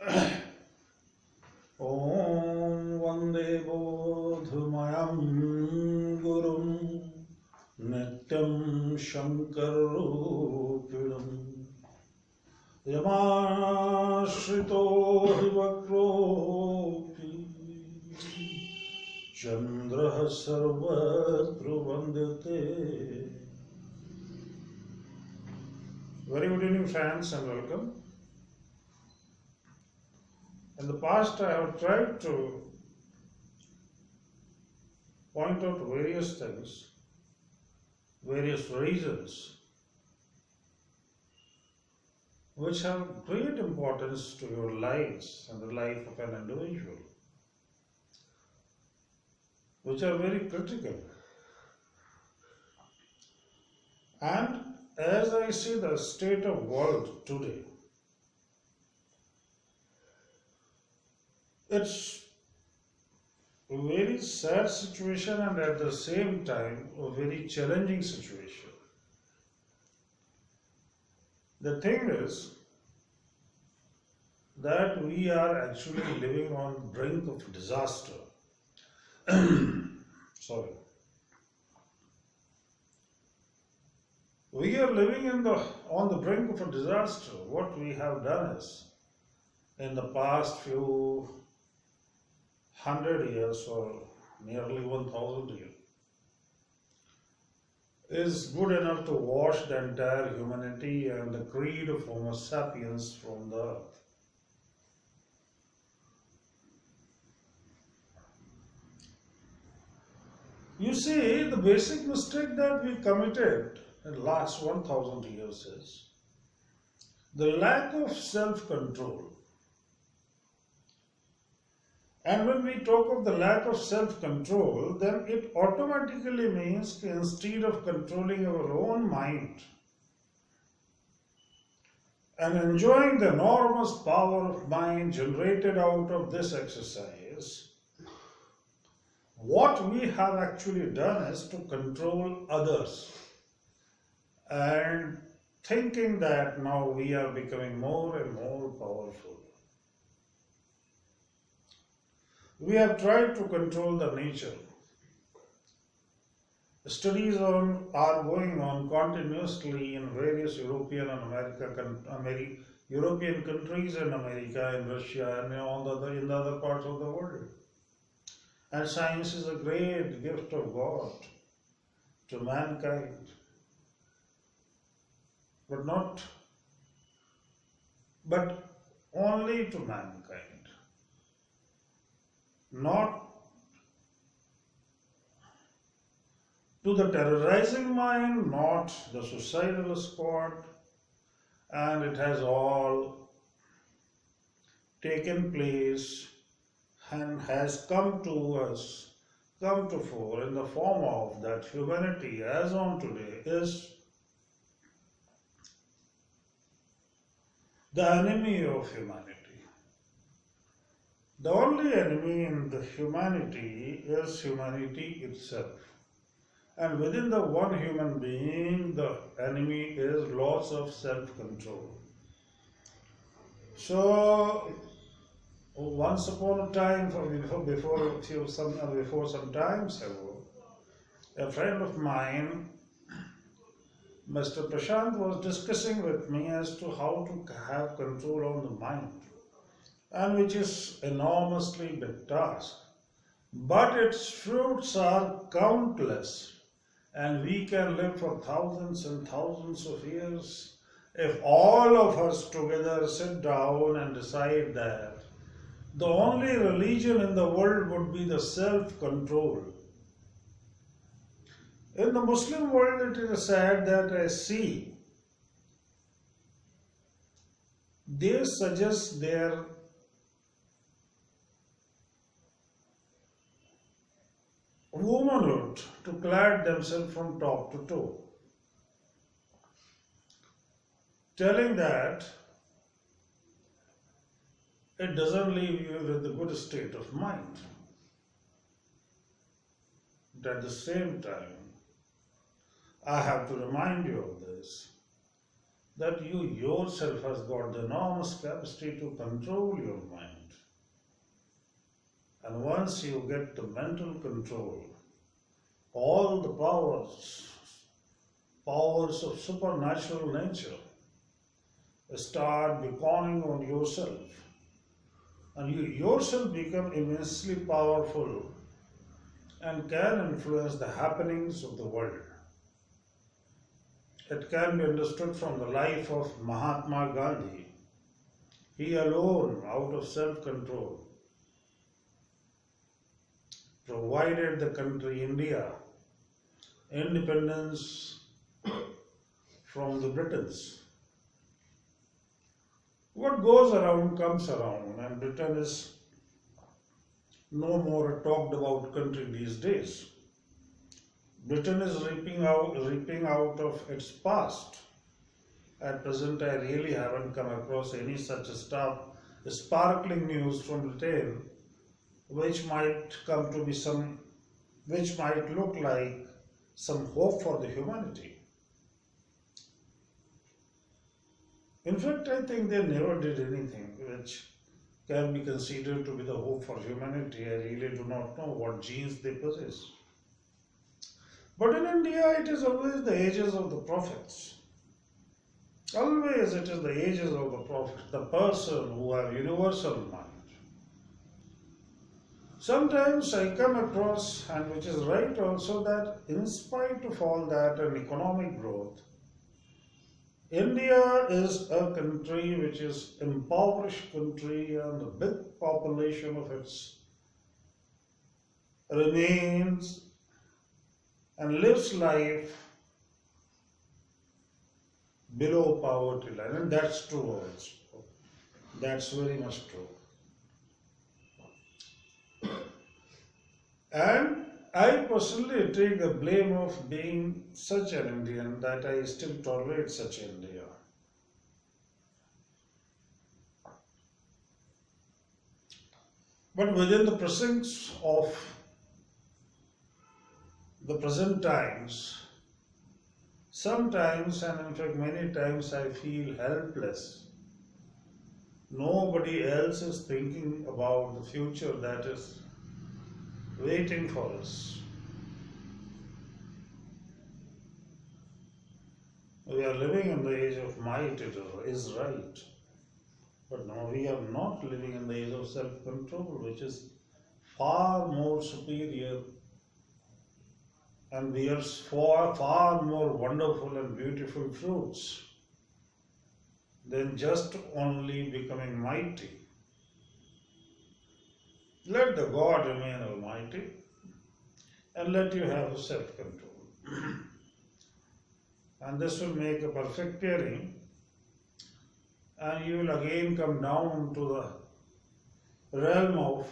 Om Vande Bodhmayam Gurum Nityam Shankarupidam Yamashrito Hivakropi Chandraha Sarvatru Vandate. Very good evening, friends, and welcome. In the past, I have tried to point out various things, various reasons which have great importance to your lives and the life of an individual, which are very critical. And as I see the state of world today, it's a very sad situation and at the same time a very challenging situation. The thing is that we are actually living on the brink of disaster. Sorry. We are living on the brink of a disaster. What we have done is, in the past few 100 years or nearly 1000 years, is good enough to wash the entire humanity and the creed of Homo sapiens from the earth. You see, the basic mistake that we committed in the last 1000 years is the lack of self-control. And when we talk of the lack of self-control, then it automatically means that instead of controlling our own mind and enjoying the enormous power of mind generated out of this exercise, what we have actually done is to control others and thinking that now we are becoming more and more powerful. We have tried to control the nature. Studies are going on continuously in various European countries in America, in Russia, and in the other parts of the world. And science is a great gift of God to mankind, but only to mankind, not to the terrorizing mind, not the suicidal squad, and it has all taken place and has come to fore in the form of that humanity as on today is the enemy of humanity. The only enemy in the humanity is humanity itself. And within the one human being, the enemy is loss of self-control. So, once upon a time, before some times ago, a friend of mine, Mr. Prashant, was discussing with me as to how to have control on the mind, and which is enormously big task. But its fruits are countless, and we can live for thousands and thousands of years if all of us together sit down and decide that the only religion in the world would be the self-control. In the Muslim world, it is sad that I see they suggest their womanhood to clad themselves from top to toe, telling that it doesn't leave you with a good state of mind. But at the same time, I have to remind you of this, that you yourself has got the enormous capacity to control your mind. And once you get the mental control, all the powers of supernatural nature start beckoning on yourself, and you yourself become immensely powerful and can influence the happenings of the world. It can be understood from the life of Mahatma Gandhi. He alone, out of self-control, provided the country India independence from the Britons. What goes around comes around, and Britain is no more a talked about country these days. Britain is reaping out of its past. At present, I really haven't come across any such stuff, sparkling news from Britain, which might come to be which might look like some hope for the humanity. In fact, I think they never did anything which can be considered to be the hope for humanity. I really do not know what genes they possess. But in India, it is always the ages of the prophets. Always it is the ages of the prophet, the person who have universal mind. Sometimes I come across, and which is right also, that in spite of all that and economic growth, India is a country which is impoverished country, and the big population of its remains and lives life below poverty line, and that's true also. That's very much true. And I personally take the blame of being such an Indian that I still tolerate such India. But within the precincts of the present times, sometimes, and in fact many times, I feel helpless. Nobody else is thinking about the future that is waiting for us. We are living in the age of might, it is right. But now we are not living in the age of self-control, which is far more superior and bears far more wonderful and beautiful fruits than just only becoming mighty. Let the God remain almighty and let you have self-control. And this will make a perfect pairing, and you will again come down to the realm of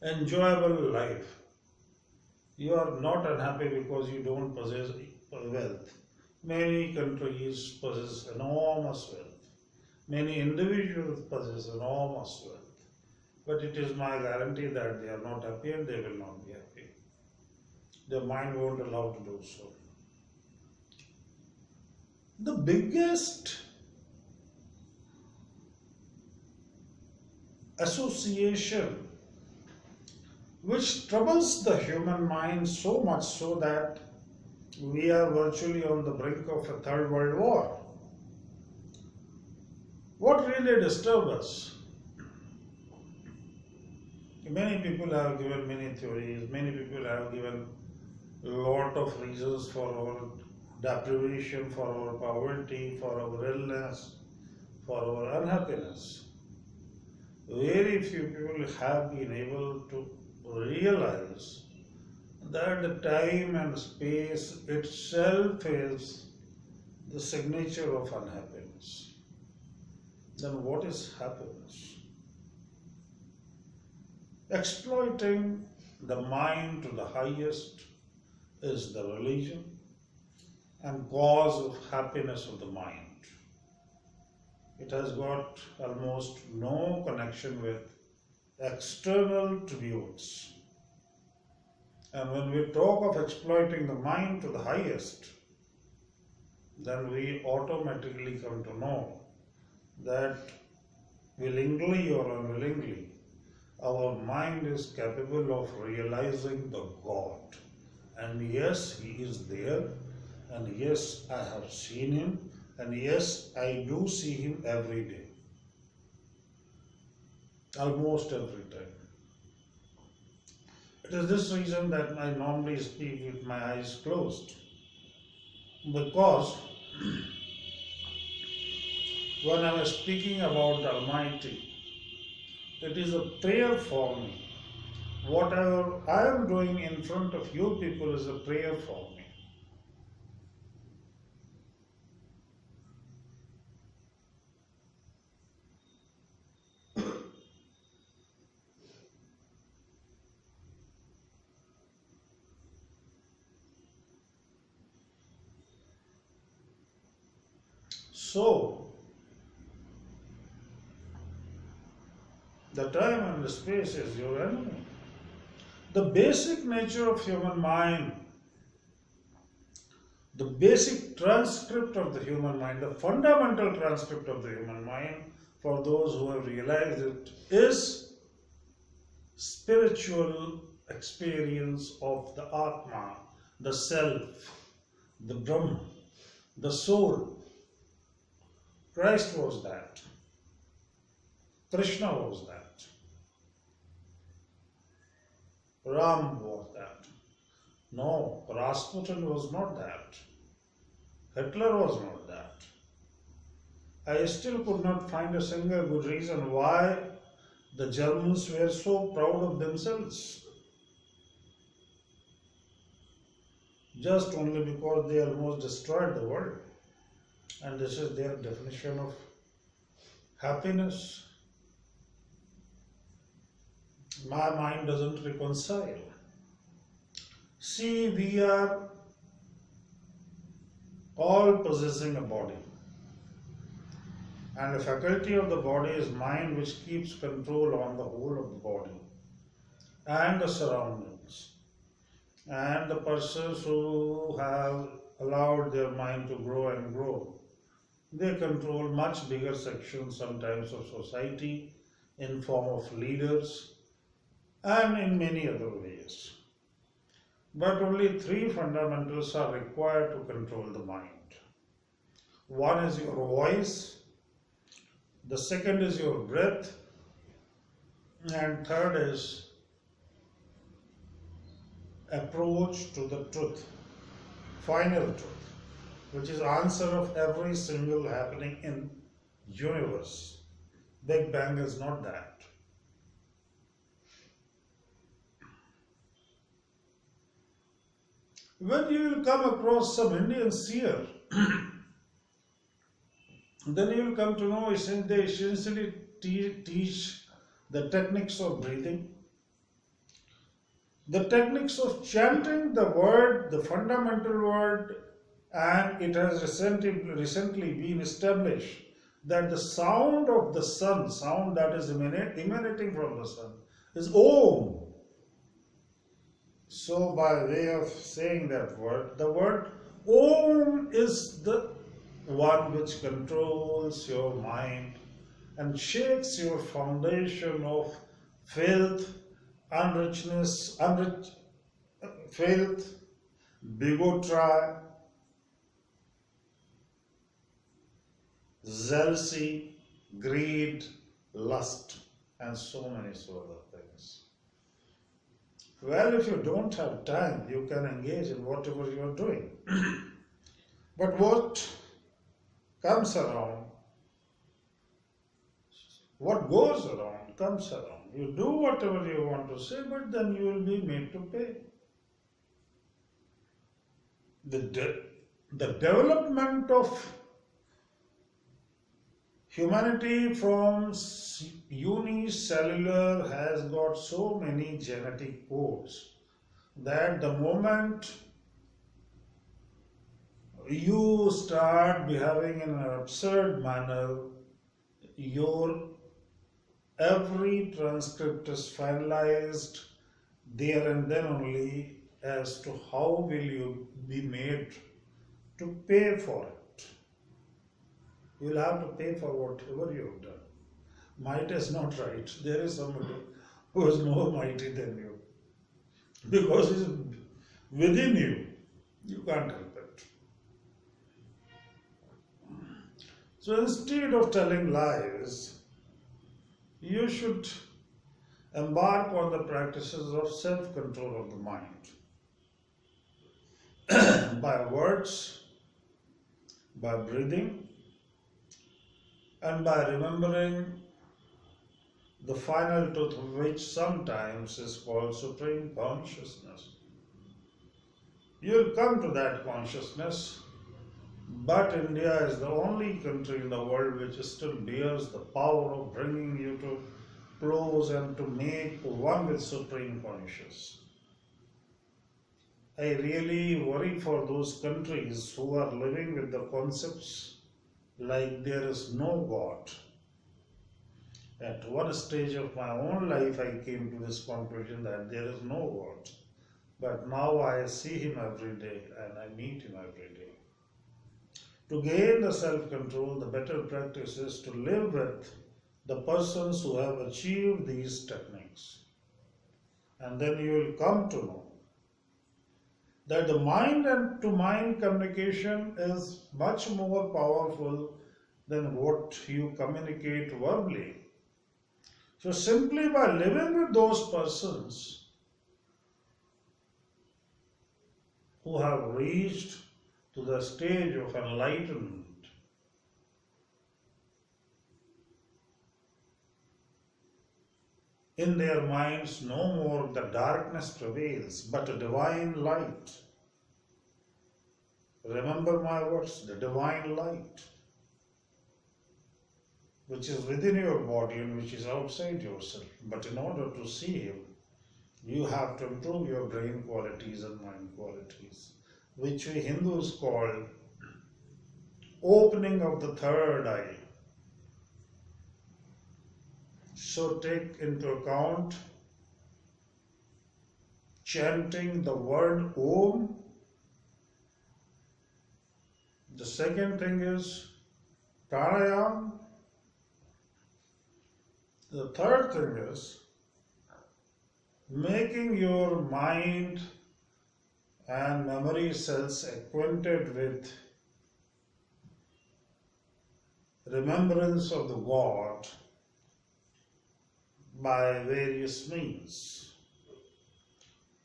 enjoyable life. You are not unhappy because you don't possess wealth. Many countries possess enormous wealth. Many individuals possess enormous wealth. But it is my guarantee that they are not happy and they will not be happy. Their mind won't allow to do so. The biggest association which troubles the human mind so much so that we are virtually on the brink of a third world war. What really disturbs us? Many people have given many theories, many people have given a lot of reasons for our deprivation, for our poverty, for our illness, for our unhappiness. Very few people have been able to realize that the time and space itself is the signature of unhappiness. Then what is happiness? Exploiting the mind to the highest is the religion and cause of happiness of the mind. It has got almost no connection with external tributes. And when we talk of exploiting the mind to the highest, then we automatically come to know that willingly or unwillingly, our mind is capable of realizing the God. And yes, He is there, and yes, I have seen Him, and yes, I do see Him every day, almost every time. It is this reason that I normally speak with my eyes closed, because when I am speaking about the Almighty, it is a prayer for me. Whatever I am doing in front of you people is a prayer for me. So, the time and the space is your enemy. The basic nature of human mind, the basic transcript of the human mind, the fundamental transcript of the human mind, for those who have realized it, is spiritual experience of the Atma, the Self, the Brahma, the Soul. Christ was that. Krishna was that. Ram was that. No, Rasputin was not that. Hitler was not that. I still could not find a single good reason why the Germans were so proud of themselves. Just only because they almost destroyed the world. And this is their definition of happiness. My mind doesn't reconcile. See, we are all possessing a body. And the faculty of the body is mind, which keeps control on the whole of the body and the surroundings. And the persons who have allowed their mind to grow and grow, they control much bigger sections sometimes of society in form of leaders and in many other ways. But only three fundamentals are required to control the mind. One is your voice, the second is your breath, and third is approach to the truth, final truth, which is answer of every single happening in universe. Big Bang is not that. When you will come across some Indian seer, then you will come to know they essentially teach the techniques of breathing, the techniques of chanting the word, the fundamental word, and it has recently been established that the sound of the sun, sound that is emanating from the sun, is Om. So by way of saying that word, the word Om is the one which controls your mind and shakes your foundation of filth, filth, bigotry, jealousy, greed, lust, and so many other things. Well, if you don't have time, you can engage in whatever you are doing. But what comes around, what goes around, comes around. You do whatever you want to say, but then you will be made to pay. The development of humanity from unicellular has got so many genetic codes that the moment you start behaving in an absurd manner, your every transcript is finalized there and then only as to how will you be made to pay for it. You will have to pay for whatever you have done. Might is not right. There is somebody who is more mighty than you because it's within you. You can't help it. So instead of telling lies, you should embark on the practices of self control of the mind by words, by breathing, and by remembering the final truth, which sometimes is called supreme consciousness. You will come to that consciousness, but India is the only country in the world which still bears the power of bringing you to close and to make one with supreme consciousness. I really worry for those countries who are living with the concepts like there is no God. At one stage of my own life, I came to this conclusion that there is no God. But now I see Him every day and I meet Him every day. To gain the self-control, the better practice is to live with the persons who have achieved these techniques. And then you will come to know that the mind and to mind communication is much more powerful than what you communicate verbally. So simply by living with those persons who have reached to the stage of enlightenment, in their minds no more the darkness prevails, but a divine light. Remember my words, the divine light, which is within your body and which is outside yourself. But in order to see Him, you have to improve your brain qualities and mind qualities, which we Hindus call opening of the third eye. So take into account chanting the word Om. The second thing is pranayam. The third thing is making your mind and memory cells acquainted with remembrance of the God by various means.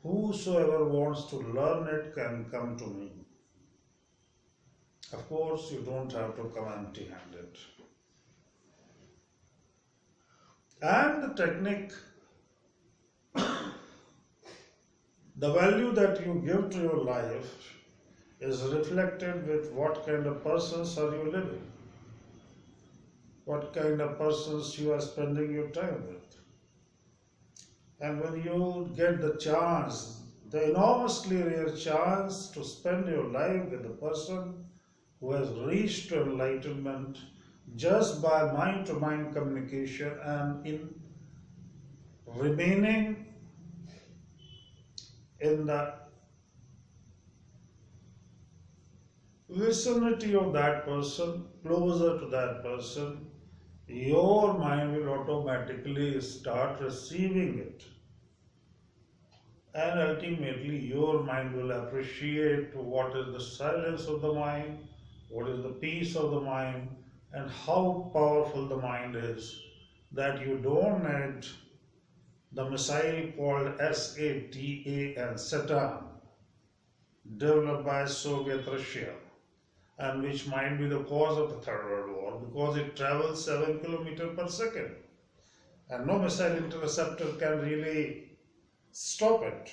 Whosoever wants to learn it can come to me. Of course, you don't have to come empty-handed. And the technique, the value that you give to your life is reflected with what kind of persons are you living, what kind of persons you are spending your time with. And when you get the chance, the enormously rare chance to spend your life with a person who has reached to enlightenment just by mind-to-mind communication and in remaining in the vicinity of that person, closer to that person, your mind will automatically start receiving it. And ultimately, your mind will appreciate what is the silence of the mind, what is the peace of the mind, and how powerful the mind is, that you don't need the missile called SATAN, Satan, developed by Soviet Russia, and which might be the cause of the Third World War because it travels 7 kilometers per second. And no missile interceptor can really stop it.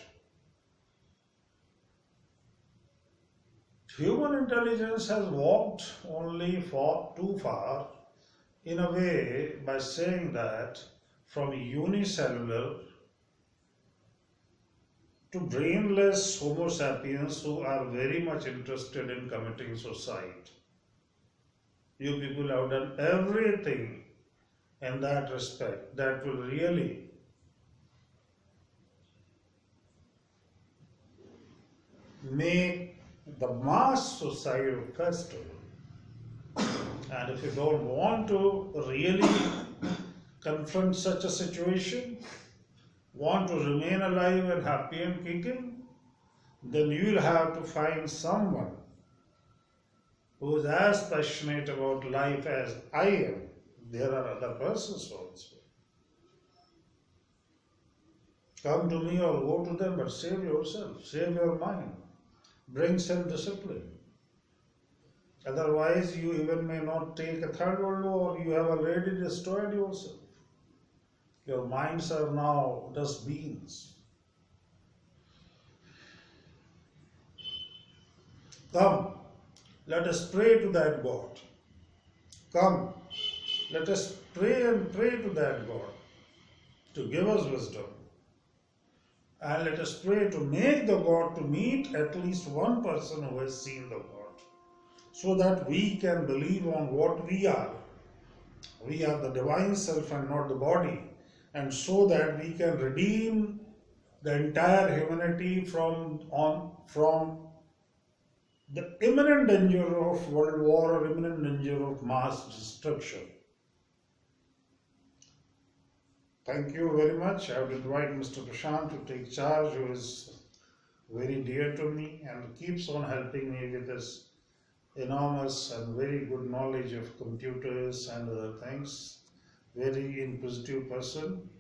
Human intelligence has walked only too far in a way by saying that from unicellular to brainless Homo sapiens who are very much interested in committing suicide. You people have done everything in that respect that will really make the mass suicide festival And if you don't want to really confront such a situation, want to remain alive and happy and kicking, then you will have to find someone who is as passionate about life as I am. There are other persons also. Come to me or go to them, but save yourself, save your mind, bring self-discipline. Otherwise, you even may not take a third world war, you have already destroyed yourself. Your minds are now dustbins. Come, let us pray to that God. Come, let us pray and pray to that God to give us wisdom. And let us pray to make the God to meet at least one person who has seen the God, so that we can believe on what we are. We are the divine self and not the body, and so that we can redeem the entire humanity from the imminent danger of world war or imminent danger of mass destruction. Thank you very much. I would invite Mr. Prashant to take charge, who is very dear to me and keeps on helping me with his enormous and very good knowledge of computers and other things. Very inquisitive person.